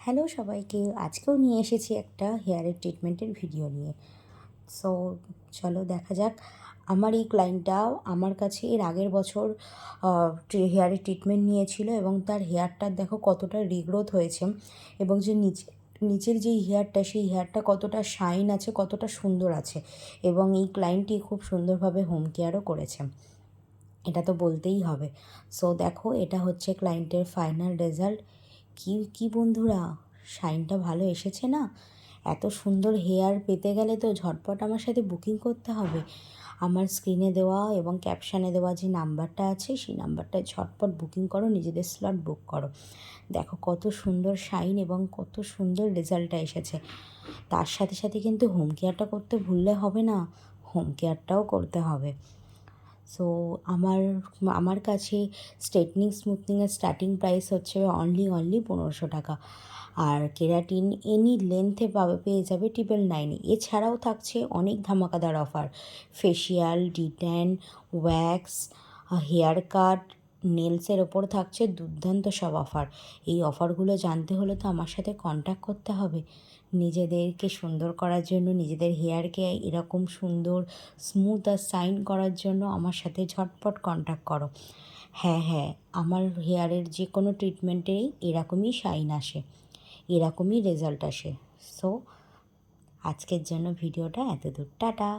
Hello সবাইকে, আজকেও নিয়ে এসেছি একটা হেয়ারের ট্রিটমেন্টের ভিডিও নিয়ে। সো চলো দেখা যাক। আমার এই ক্লায়েন্টটা আমার কাছে এর আগের বছর হেয়ারের ট্রিটমেন্ট নিয়েছিল এবং তার হেয়ারটার দেখো কতটা রিগ্রোথ হয়েছে এবং যে নিচের যেই হেয়ারটা সেই হেয়ারটা কতটা শাইন আছে, কতটা সুন্দর আছে। এবং এই ক্লায়েন্টটি খুব সুন্দরভাবে হোম কেয়ারও করেছে, এটা তো বলতেই হবে। সো দেখো, এটা হচ্ছে ক্লায়েন্টের ফাইনাল রেজাল্ট। কি বন্ধুরা, শাইনটা ভালো এসেছে না? এত সুন্দর হেয়ার পেতে গেলে তো ঝটপট আমার সাথে বুকিং করতে হবে। আমার স্ক্রিনে দেওয়া এবং ক্যাপশানে দেওয়া যে নাম্বারটা আছে সেই নাম্বারটায় ঝটপট বুকিং করো, নিজেদের স্লট বুক করো। দেখো কত সুন্দর শাইন এবং কত সুন্দর রেজাল্টটা এসেছে। তার সাথে সাথে কিন্তু হোম কেয়ারটা করতে ভুললে হবে না, হোম কেয়ারটাও করতে হবে। সো আমার আমার কাছে স্ট্রেটনিং স্মুথনিংয়ের স্টার্টিং প্রাইস হচ্ছে অনলি 1500 টাকা। আর কেরাটিন এনি লেন্থে পেয়ে যাবে 999। এছাড়াও থাকছে অনেক ধামাকাদার offer, facial, detan, wax, haircut, নেলসের ওপর থাকছে দুর্দান্ত সব অফার। এই অফারগুলো জানতে হলে তো আমার সাথে কন্ট্যাক্ট করতে হবে। নিজেদেরকে সুন্দর করার জন্য, নিজেদের হেয়ারকে এরকম সুন্দর স্মুথ আর শাইন করার জন্য আমার সাথে ঝটপট কন্ট্যাক্ট করো। হ্যাঁ, আমার হেয়ারের যে কোনো ট্রিটমেন্টেই এরকমই শাইন আসে, এরকমই রেজাল্ট আসে। সো আজকের জন্য ভিডিওটা এতদূর, টাটা।